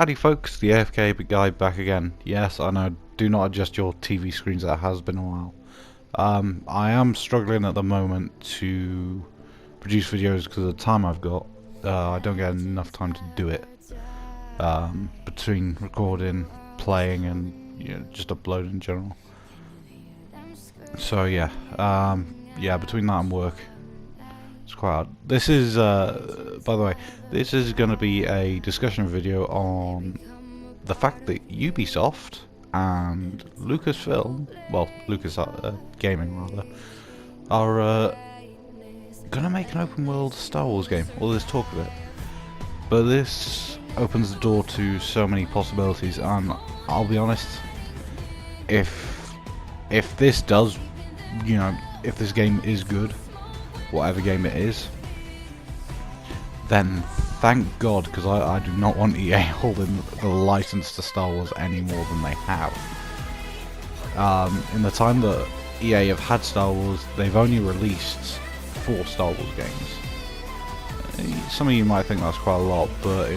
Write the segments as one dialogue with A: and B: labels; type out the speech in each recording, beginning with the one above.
A: Howdy folks, the AFK guy back again. Yes, I know, do not adjust your TV screens, that has been a while. I am struggling at the moment to produce videos because of the time I've got. I don't get enough time to do it. Between recording, playing and just uploading in general. So yeah, between that and work, it's quite hard. This is, by the way, this is going to be a discussion video on the fact that Ubisoft and Lucasfilm, well, Lucas Gaming rather, are going to make an open world Star Wars game. All this talk of it, but this opens the door to so many possibilities. And I'll be honest, if this does, if this game is good, whatever game it is, then thank God, because I do not want EA holding the license to Star Wars any more than they have. In the time that EA have had Star Wars, they've only released 4 Star Wars games. Some of you might think that's quite a lot, but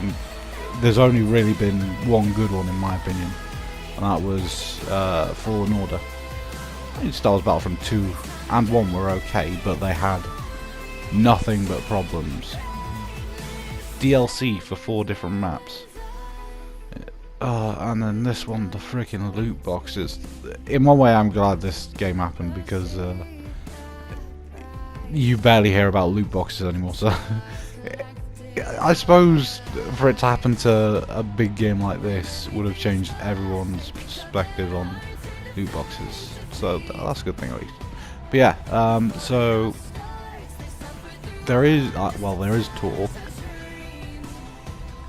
A: there's only really been one good one in my opinion, and that was Fallen Order. Star Wars Battlefront 2 and 1 were okay, but they had nothing but problems. DLC for 4 different maps. And then this one, the freaking loot boxes. In one way I'm glad this game happened, because you barely hear about loot boxes anymore, so I suppose for it to happen to a big game like this would have changed everyone's perspective on loot boxes, so that's a good thing at least. But yeah, so there is talk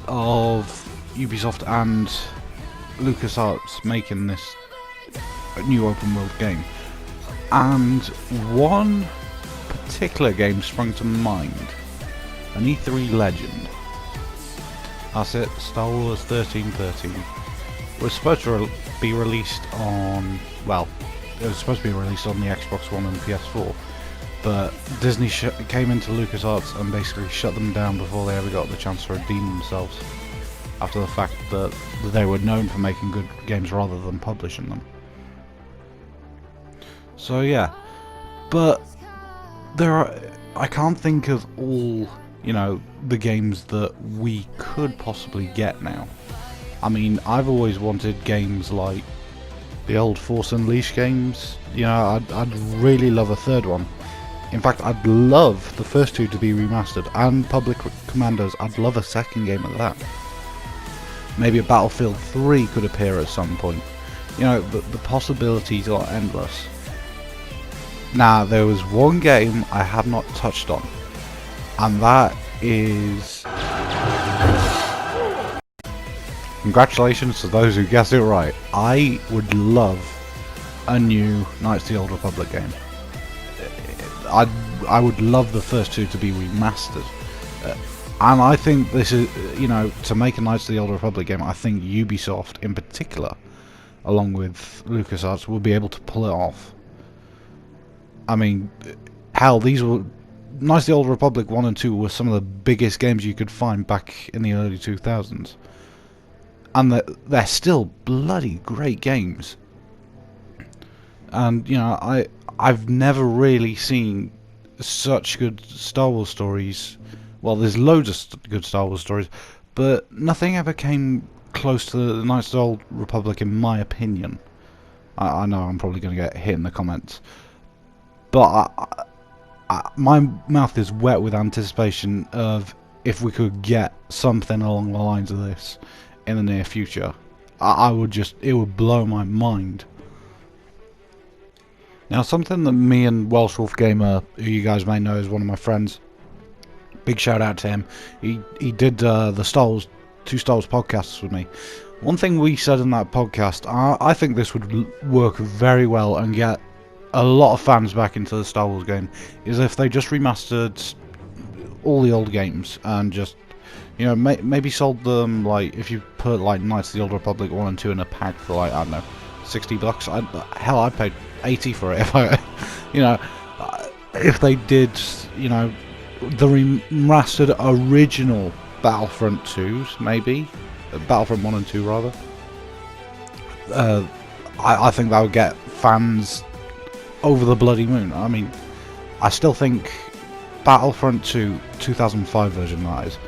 A: of Ubisoft and LucasArts making this new open world game, and one particular game sprung to mind, an E3 legend. That's it, Star Wars 1313. It was supposed to be released on, well, it was supposed to be released on the Xbox One and PS4, but Disney came into LucasArts and basically shut them down before they ever got the chance to redeem themselves, after the fact that they were known for making good games rather than publishing them. So yeah, but I can't think of all, the games that we could possibly get now. I mean, I've always wanted games like the old Force Unleashed games. I'd really love a third one. In fact, I'd love the first 2 to be remastered, and Public Commandos, I'd love a second game of that. Maybe a Battlefield 3 could appear at some point. The possibilities are endless. Now, there was one game I have not touched on, and that is... Congratulations to those who guessed it right. I would love a new Knights of the Old Republic game. I would love the first 2 to be remastered. And I think this is, to make a Knights of the Old Republic game, I think Ubisoft in particular, along with LucasArts, will be able to pull it off. I mean, hell, these were... Knights of the Old Republic 1 and 2 were some of the biggest games you could find back in the early 2000s. And they're still bloody great games. And, I've never really seen such good Star Wars stories. Well, there's loads of good Star Wars stories, but nothing ever came close to the Knights of the Old Republic, in my opinion. I know I'm probably going to get hit in the comments, but my mouth is wet with anticipation of if we could get something along the lines of this in the near future. It would blow my mind. Now, something that me and Welsh Wolf Gamer, who you guys may know is one of my friends, big shout out to him, he did the 2 Star Wars podcasts with me. One thing we said in that podcast, I think this would work very well and get a lot of fans back into the Star Wars game, is if they just remastered all the old games and just, maybe sold them, like, if you put like Knights of the Old Republic 1 and 2 in a pack for, like, I don't know, $60. Hell, I'd pay 80 for it if if they did, the remastered original Battlefront 2s, maybe, Battlefront 1 and 2 rather. I think that would get fans over the bloody moon. I mean, I still think Battlefront 2 2005 version, that is,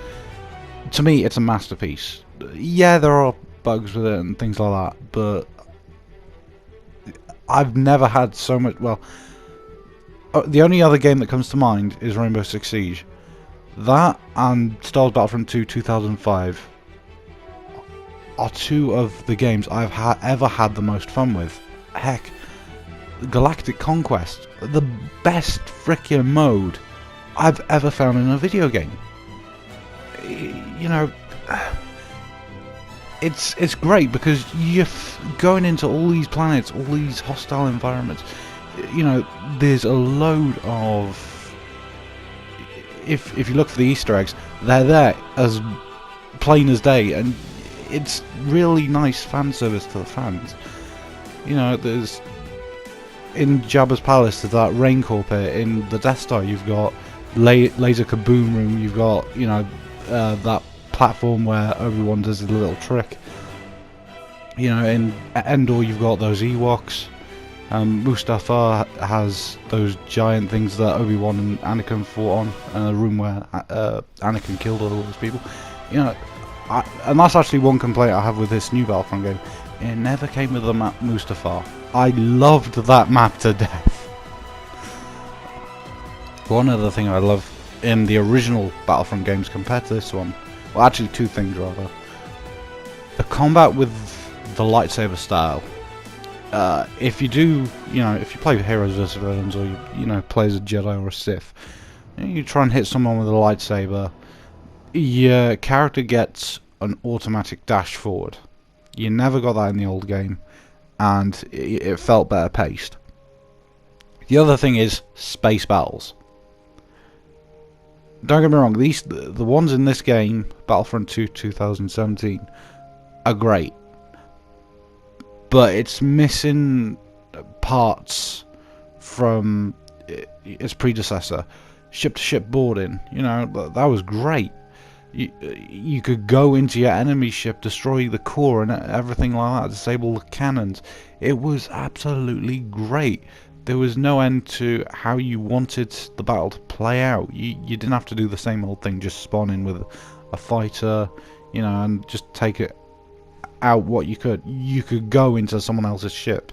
A: to me it's a masterpiece. Yeah, there are bugs with it and things like that, but I've never had so much. Well, the only other game that comes to mind is Rainbow Six Siege. That and Star Wars Battlefront 2 2005 are two of the games I've ever had the most fun with. Heck, Galactic Conquest, the best frickin' mode I've ever found in a video game. You know, it's great because you're going into all these planets, all these hostile environments. You know, there's a load of... If you look for the Easter eggs, they're there as plain as day, and it's really nice fan service to the fans. You know, there's... In Jabba's Palace, there's that Raincorp pit. In the Death Star, you've got Laser Kaboom Room. You've got, you know, that platform where Obi-Wan does his little trick. You know, in Endor, you've got those Ewoks. Mustafar has those giant things that Obi-Wan and Anakin fought on, and a room where Anakin killed all those people. You know, and that's actually one complaint I have with this new Battlefront game. It never came with the map Mustafar. I loved that map to death. One other thing I love in the original Battlefront games compared to this one, well, actually two things rather. The combat with the lightsaber style. If you do, you know, if you play heroes versus villains, or you know, play as a Jedi or a Sith, you try and hit someone with a lightsaber, your character gets an automatic dash forward. You never got that in the old game, and it felt better paced. The other thing is space battles. Don't get me wrong, the ones in this game, Battlefront 2 2017, are great. But it's missing parts from its predecessor. Ship-to-ship boarding, you know, that was great. You could go into your enemy ship, destroy the core and everything like that, disable the cannons. It was absolutely great. There was no end to how you wanted the battle to play out. You didn't have to do the same old thing, just spawn in with a fighter, you know, and just take it out what you could. You could go into someone else's ship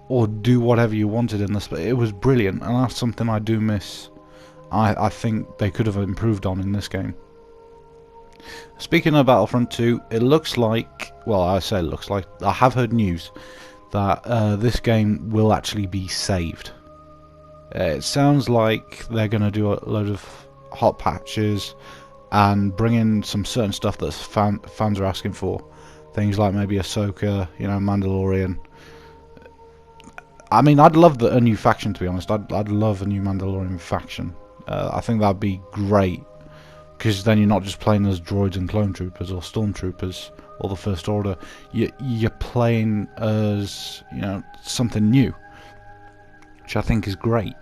A: or do whatever you wanted in this. It was brilliant, and that's something I do miss. I think they could have improved on in this game. Speaking of Battlefront 2, it looks like, well, I say it looks like, I have heard news that this game will actually be saved. It sounds like they're going to do a load of hot patches and bring in some certain stuff that fans are asking for. Things like maybe Ahsoka, you know, Mandalorian. I mean, I'd love a new faction, to be honest. I'd love a new Mandalorian faction. I think that'd be great, because then you're not just playing as droids and clone troopers or stormtroopers or the First Order. You're playing as, you know, something new, which I think is great.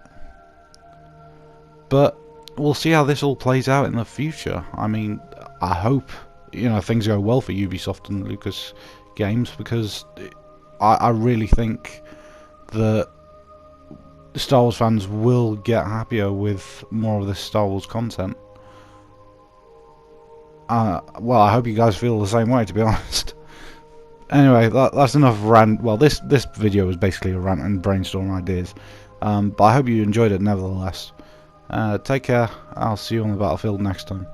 A: But we'll see how this all plays out in the future. I mean, I hope, you know, things go well for Ubisoft and Lucas games, because I really think that Star Wars fans will get happier with more of this Star Wars content. Well, I hope you guys feel the same way, to be honest. Anyway, that's enough rant. Well, this video was basically a rant and brainstorm ideas. But I hope you enjoyed it nevertheless. Take care. I'll see you on the battlefield next time.